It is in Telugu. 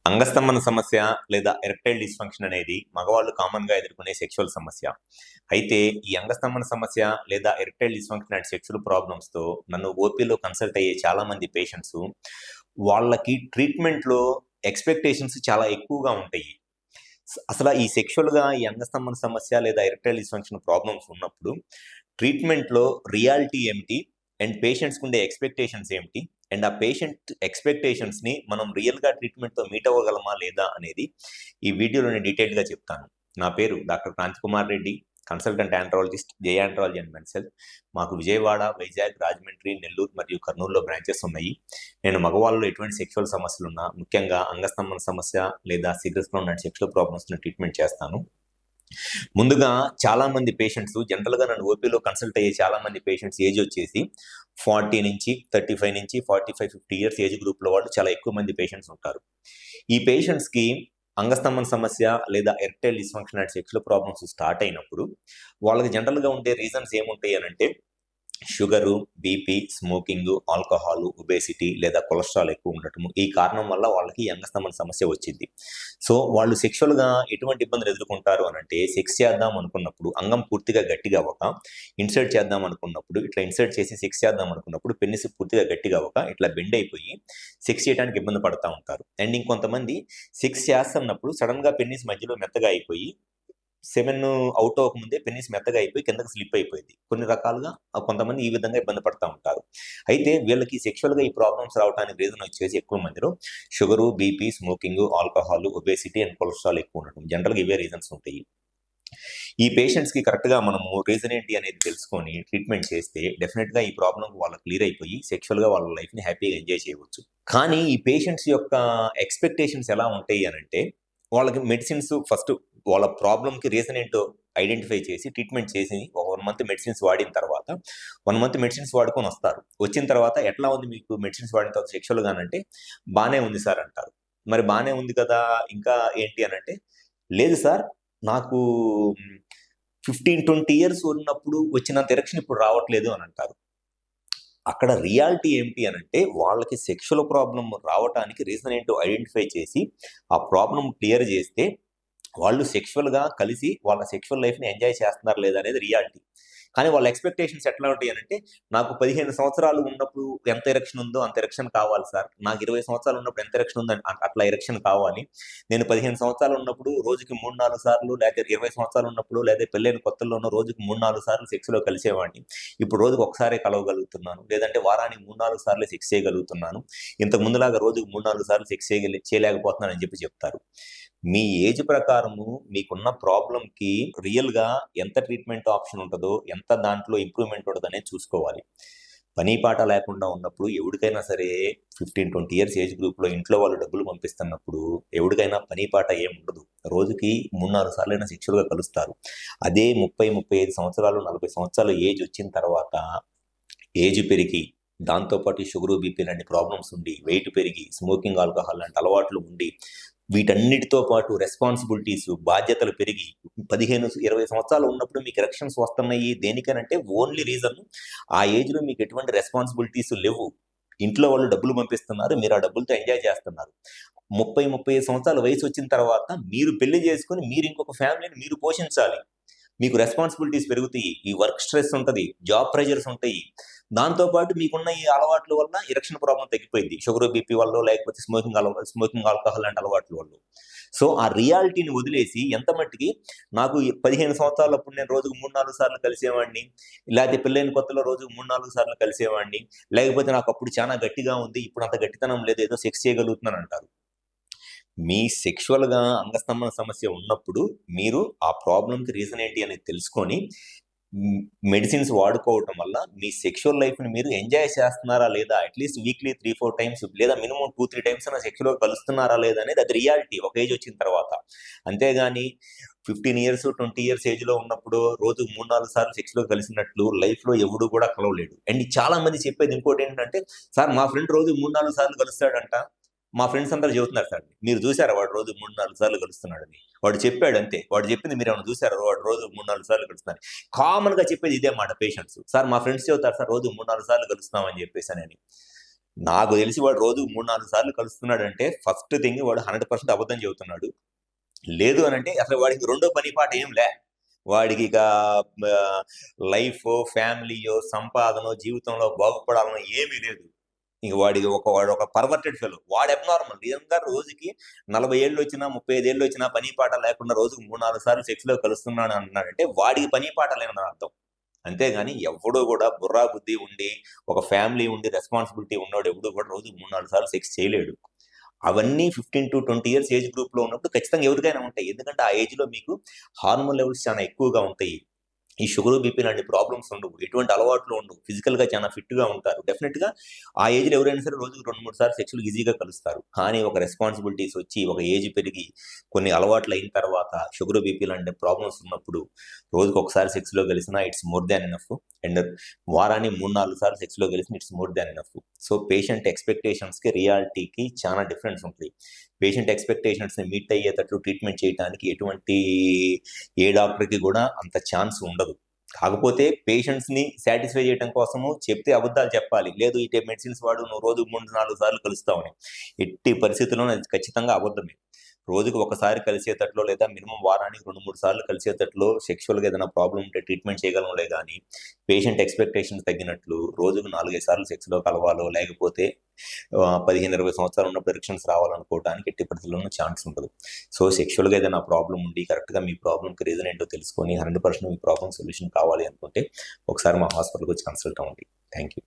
అంగస్తంభన సమస్య లేదా ఎరెక్టైల్ డిస్ఫంక్షన్ అనేది మగవాళ్ళు కామన్గా ఎదుర్కొనే సెక్షువల్ సమస్య. అయితే ఈ అంగస్తంభన సమస్య లేదా ఎరెక్టైల్ డిస్ఫంక్షన్ అండ్ సెక్షువల్ ప్రాబ్లమ్స్తో నన్ను ఓపీలో కన్సల్ట్ అయ్యే చాలామంది పేషెంట్స్ వాళ్ళకి ట్రీట్మెంట్లో ఎక్స్పెక్టేషన్స్ చాలా ఎక్కువగా ఉంటాయి. అసలు ఈ సెక్షువల్గా ఈ అంగస్తంభన సమస్య లేదా ఎరెక్టైల్ డిస్ఫంక్షన్ ప్రాబ్లమ్స్ ఉన్నప్పుడు ట్రీట్మెంట్లో రియాలిటీ ఏమిటి అండ్ పేషెంట్స్కి ఉండే ఎక్స్పెక్టేషన్స్ ఏమిటి అండ్ ఆ పేషెంట్ ఎక్స్పెక్టేషన్స్ని మనం రియల్గా ట్రీట్మెంట్తో మీట్ అవ్వగలమా లేదా అనేది ఈ వీడియోలో నేను డీటెయిల్గా చెప్తాను. నా పేరు doctor Kranthi Kumar Reddy, consultant andrologist, J andrology and men's health. మాకు విజయవాడ, వైజాగ్, రాజమండ్రి, నెల్లూరు మరియు కర్నూలులో బ్రాంచెస్ ఉన్నాయి. నేను మగవాళ్ళలో ఎటువంటి సెక్షువల్ సమస్యలు ఉన్నా, ముఖ్యంగా అంగస్తంభన సమస్య లేదా సిగ్రస్లో ఉన్న సెక్షువల్ ప్రాబ్లమ్స్ని ట్రీట్మెంట్ చేస్తాను. ముందుగా చాలా మంది పేషెంట్స్ జనరల్గా నన్ను ఓపీలో కన్సల్ట్ అయ్యే చాలా మంది పేషెంట్స్ ఏజ్ వచ్చేసి 40 నుంచి 35 నుంచి 45-50 ఇయర్స్ ఏజ్ గ్రూప్లో వాళ్ళు చాలా ఎక్కువ మంది పేషెంట్స్ ఉంటారు. ఈ పేషెంట్స్కి అంగస్తంభన సమస్య లేదా erectile dysfunction and sexual problems start అయినప్పుడు వాళ్ళకి జనరల్గా ఉండే రీజన్స్ ఏముంటాయి అని అంటే sugar, BP, smoking, alcohol, obesity లేదా కొలెస్ట్రాల్ ఎక్కువ ఉండటము. ఈ కారణం వల్ల వాళ్ళకి అంగస్తంభన సమస్య వచ్చింది. సో వాళ్ళు సెక్షువల్గా ఎటువంటి ఇబ్బందులు ఎదుర్కొంటారు అని అంటే సెక్స్ చేద్దాం అనుకున్నప్పుడు అంగం పూర్తిగా గట్టిగా అవ్వక, ఇన్సర్ట్ చేద్దాం అనుకున్నప్పుడు ఇట్లా ఇన్సర్ట్ చేసి సెక్స్ చేద్దాం అనుకున్నప్పుడు పెన్నిస్ పూర్తిగా గట్టిగా అవ్వక ఇట్లా బెండ్ అయిపోయి సెక్స్ చేయడానికి ఇబ్బంది పడతా ఉంటారు. అండ్ ఇంకొంతమంది సెక్స్ చేస్తున్నప్పుడు సడన్గా పెన్నిస్ మధ్యలో మెత్తగా అయిపోయి సెమెన్ అవుట్ అవ్వకముందే పెన్నిస్ మెత్తగా అయిపోయి కిందకి స్లిప్ అయిపోయింది. కొన్ని రకాలుగా కొంతమంది ఈ విధంగా ఇబ్బంది పడతా ఉంటారు. అయితే వీళ్ళకి సెక్షువల్గా ఈ ప్రాబ్లమ్స్ రావడానికి రీజన్ వచ్చేసి ఎక్కువ మందిలో sugar, BP, smoking, alcohol, obesity and cholesterol ఎక్కువ ఉండటం. జనరల్గా ఇవే రీజన్స్ ఉంటాయి. ఈ పేషెంట్స్కి కరెక్ట్గా మనము రీజన్ ఏంటి అనేది తెలుసుకొని ట్రీట్మెంట్ చేస్తే డెఫినెట్గా ఈ ప్రాబ్లం వాళ్ళకి క్లియర్ అయిపోయి సెక్షువల్గా వాళ్ళ లైఫ్ని హ్యాపీగా ఎంజాయ్ చేయవచ్చు. కానీ ఈ పేషెంట్స్ యొక్క ఎక్స్పెక్టేషన్స్ ఎలా ఉంటాయి అని అంటే వాళ్ళకి మెడిసిన్స్ ఫస్ట్ వాళ్ళ ప్రాబ్లంకి రీజన్ ఏంటో ఐడెంటిఫై చేసి ట్రీట్మెంట్ చేసి ఒక 1 మంత్ మెడిసిన్స్ వాడిన తర్వాత 1 మంత్ మెడిసిన్స్ వాడుకొని వస్తారు. వచ్చిన తర్వాత ఎట్లా ఉంది మీకు మెడిసిన్స్ వాడిన తర్వాత సెక్షువల్గా అంటే బాగానే ఉంది సార్ అంటారు. మరి బాగానే ఉంది కదా ఇంకా ఏంటి అని అంటే లేదు సార్ నాకు 15-20 ఇయర్స్ ఉన్నప్పుడు వచ్చినంత ఎరెక్షన్ ఇప్పుడు రావట్లేదు అని అంటారు. అక్కడ రియాలిటీ ఏంటి అని అంటే వాళ్ళకి సెక్షువల్ ప్రాబ్లం రావడానికి రీజన్ ఏంటో ఐడెంటిఫై చేసి ఆ ప్రాబ్లం క్లియర్ చేస్తే వాళ్ళు సెక్షువల్గా కలిసి వాళ్ళ సెక్షువల్ లైఫ్ని ఎంజాయ్ చేస్తున్నారు లేదా అనేది రియాలిటీ. కానీ వాళ్ళ ఎక్స్పెక్టేషన్స్ ఎట్లా ఉంటాయి అని అంటే నాకు 15 సంవత్సరాలు ఉన్నప్పుడు ఎంత ఎరెక్షన్ ఉందో అంత ఎరెక్షన్ కావాలి సార్, నాకు 20 సంవత్సరాలు ఉన్నప్పుడు ఎంత ఎరెక్షన్ ఉందో అట్లా ఎరెక్షన్ కావాలి, నేను 15 సంవత్సరాలు ఉన్నప్పుడు రోజుకి 3-4 సార్లు, లేకపోతే 20 సంవత్సరాలు ఉన్నప్పుడు లేదా పెళ్ళైన కొత్తలోనూ రోజుకి 3-4 సార్లు సెక్స్లో కలిసేవాడిని, ఇప్పుడు రోజుకు ఒకసారి కలవగలుగుతున్నాను, లేదంటే వారానికి 3-4 సార్లు సెక్స్ చేయగలుగుతున్నాను, ఇంతకు ముందులాగా రోజుకు 3-4 సార్లు సెక్స్ చేయలేకపోతున్నాను అని చెప్తారు. మీ ఏజ్ ప్రకారము మీకున్న ప్రాబ్లంకి రియల్గా ఎంత ట్రీట్మెంట్ ఆప్షన్ ఉంటుందో, ఎంత దాంట్లో ఇంప్రూవ్మెంట్ ఉంటుందో అనేది చూసుకోవాలి. పని పాట లేకుండా ఉన్నప్పుడు ఎవరికైనా సరే 15-20 ఇయర్స్ ఏజ్ గ్రూప్లో ఇంట్లో వాళ్ళు డబ్బులు పంపిస్తున్నప్పుడు ఎవరికైనా పని పాట ఏముండదు. రోజుకి 3-4 సార్లు అయినా సెక్షువల్గా కలుస్తారు. అదే 30-35 సంవత్సరాలు 40 సంవత్సరాలు ఏజ్ వచ్చిన తర్వాత ఏజ్ పెరిగి దాంతోపాటు షుగరు, బీపీ లాంటి ప్రాబ్లమ్స్ ఉండి, వెయిట్ పెరిగి, స్మోకింగ్, ఆల్కహాల్ లాంటి అలవాట్లు ఉండి, వీటన్నిటితో పాటు రెస్పాన్సిబిలిటీస్, బాధ్యతలు పెరిగి 15-20 సంవత్సరాలు ఉన్నప్పుడు మీకు ఎరెక్షన్స్ వస్తున్నాయి దేనికనంటే ఓన్లీ రీజన్ ఆ ఏజ్లో మీకు ఎటువంటి రెస్పాన్సిబిలిటీస్ లేవు. ఇంట్లో వాళ్ళు డబ్బులు పంపిస్తున్నారు, మీరు ఆ డబ్బులతో ఎంజాయ్ చేస్తున్నారు. 30-35 సంవత్సరాల వయసు వచ్చిన తర్వాత మీరు పెళ్లి చేసుకుని మీరు ఇంకొక ఫ్యామిలీని మీరు పోషించాలి. మీకు రెస్పాన్సిబిలిటీస్ పెరుగుతాయి, ఈ వర్క్ స్ట్రెస్ ఉంటుంది, జాబ్ ప్రెజర్స్ ఉంటాయి. దాంతోపాటు మీకున్న ఈ అలవాట్ల వల్ల ఎరెక్షన్ ప్రాబ్లం తగ్గిపోయింది, షుగర్, బీపీ వల్ల, లేకపోతే స్మోకింగ్, ఆల్కహాల్ లాంటి అలవాట్ల వల్ల. సో ఆ రియాలిటీని వదిలేసి ఎంత మట్టికి నాకు 15 సంవత్సరాలప్పుడు నేను రోజుకు 3-4 సార్లు కలిసేవాడిని, లేకపోతే పెళ్ళైన కొత్తలో రోజుకు 3-4 సార్లు కలిసేవాడిని, లేకపోతే నాకు అప్పుడు చాలా గట్టిగా ఉంది ఇప్పుడు అంత గట్టితనం లేదు ఏదో సెక్స్ చేయగలుగుతున్నాను అంటారు. మీ సెక్షువల్గా అంగస్తంభన సమస్య ఉన్నప్పుడు మీరు ఆ ప్రాబ్లంకి రీజన్ ఏంటి అనేది తెలుసుకొని మెడిసిన్స్ వాడుకోవటం వల్ల మీ సెక్షువల్ లైఫ్ని మీరు ఎంజాయ్ చేస్తున్నారా లేదా, అట్లీస్ట్ వీక్లీ 3-4 టైమ్స్ లేదా మినిమం 2-3 టైమ్స్ అయినా సెక్షువల్గా కలుస్తున్నారా లేదా అనేది అది రియాలిటీ ఒక ఏజ్ వచ్చిన తర్వాత. అంతేగాని 15 ఇయర్స్ 20 ఇయర్స్ ఏజ్లో ఉన్నప్పుడు రోజు 3-4 సార్లు సెక్స్లో కలిసినట్లు లైఫ్లో ఎవడు కూడా కలవలేడు. అండ్ చాలా మంది చెప్పేది ఇంకోటి ఏంటంటే సార్ మా ఫ్రెండ్ రోజు 3-4 సార్లు కలుస్తాడంట, మా ఫ్రెండ్స్ అందరూ చెబుతున్నారు సార్, మీరు చూసారా వాడు రోజు 3-4 సార్లు కలుస్తున్నాడని, వాడు చెప్పాడు అంతే, వాడు చెప్పింది మీరు ఏమైనా చూసారా, వాడు రోజు 3-4 సార్లు కలుస్తున్నాడు. కామన్గా చెప్పేది ఇదే మాట పేషెంట్స్, సార్ మా ఫ్రెండ్స్ చెబుతారు సార్ రోజు 3-4 సార్లు కలుస్తున్నామని చెప్పేసి అని. నాకు తెలిసి వాడు రోజు 3-4 సార్లు కలుస్తున్నాడంటే ఫస్ట్ థింగ్ వాడు 100% అబద్ధం చెబుతున్నాడు. లేదు అనంటే అసలు వాడికి రెండో పని పాట ఏం లే. వాడికి ఇక లైఫో, ఫ్యామిలీయో, సంపాదనో, జీవితంలో బాగుపడాలనో ఏమీ లేదు. ఇంక వాడు ఒక పర్వర్టెడ్ ఫెలో. వాడు అబ్నార్మల్. నిజంగా రోజుకి 40 ఏళ్ళు వచ్చినా, 35 ఏళ్ళు వచ్చినా పని పాట లేకుండా రోజుకు 3-4 సార్లు సెక్స్‌లో కలుస్తున్నాడు అంటున్నాడంటే వాడికి పని పాట లేదని అర్థం. అంతేగాని ఎవ్వడూ కూడా బుర్రా బుద్ధి ఉండి, ఒక ఫ్యామిలీ ఉండి, రెస్పాన్సిబిలిటీ ఉన్నోడు ఎవడు కూడా రోజుకి 3-4 సార్లు సెక్స్ చేయలేడు. అవన్నీ 15-20 ఇయర్స్ ఏజ్ గ్రూప్‌లో ఉన్నప్పుడు ఖచ్చితంగా ఎవరికైనా ఉంటాయి. ఎందుకంటే ఆ ఏజ్‌లో మీకు హార్మోన్ లెవెల్స్ చాలా ఎక్కువగా ఉంటాయి. ఈ షుగరు, బీపీ లాంటి ప్రాబ్లమ్స్ ఉండవు. ఎటువంటి అలవాట్లు ఉండవు. ఫిజికల్‌గా చాలా ఫిట్‌గా ఉంటారు. డెఫినిట్‌గా ఆ ఏజ్‌లో ఎవరైనా సరే రోజుకి 2-3 సార్లు సెక్స్‌లు ఈజీగా కలుస్తారు. కానీ ఒక రెస్పాన్సిబిలిటీస్ వచ్చి, ఒక ఏజ్ పెరిగి, కొన్ని అలవాట్లు అయిన తర్వాత షుగరు, బీపీ లాంటి ప్రాబ్లమ్స్ ఉన్నప్పుడు రోజుకి ఒకసారి సెక్స్‌లో కలిసినా it's more than enough. And వారానికి 3-4 సార్లు సెక్స్‌లో కలిసినా it's more than enough. So, patient ఎక్స్‌పెక్టేషన్స్‌కి, రియాలిటీకి చాలా డిఫరెన్స్ ఉంటది. పేషెంట్ ఎక్స్‌పెక్టేషన్స్‌ని మీట్ అయ్యేటట్లు ట్రీట్మెంట్ చేయటానికి ఎటువంటి ఏ డాక్టర్‌కి కూడా అంత ఛాన్స్ ఉండదు. కాకపోతే పేషెంట్స్‌ని సాటిస్ఫై చేయటం కోసము చెప్తే అబద్ధాలు చెప్పాలి. లేదు ఈ మెడిసిన్స్ వాడు నువ్వు రోజుకు 3-4 సార్లు కలుస్తావని. ఎట్టి పరిస్థితుల్లోనూ అది ఖచ్చితంగా అబద్ధమే. రోజుకి ఒకసారి కలిసేటట్లో లేదా మినిమమ్ వారానికి 2-3 సార్లు కలిసేటట్లో సెక్షువల్‌గా ఏదైనా ప్రాబ్లమ్ ఉంటే ట్రీట్మెంట్ చేయగలంలే గానీ, పేషెంట్ ఎక్స్‌పెక్టేషన్స్ తగ్గినట్లు రోజుకు 4-5 సార్లు సెక్స్‌లో కలవాలో, లేకపోతే 15-20 సంవత్సరాలు ఉన్నప్పుడు ఎరెక్షన్స్ రావాలనుకోవడానికి ఎట్టి పరిస్థితుల్లోనూ ఛాన్స్ ఉండదు. సో, సెక్షువల్‌గా ఏదైనా ప్రాబ్లమ్ ఉండి కరెక్ట్‌గా మీ ప్రాబ్లమ్‌కి రీజన్ ఏంటో తెలుసుకొని 100% మీ ప్రాబ్లమ్ సొల్యూషన్ కావాలి అనుకుంటే ఒకసారి మా హాస్పిటల్‌కొచ్చి కన్సల్ట్ అవ్వండి. Thank you.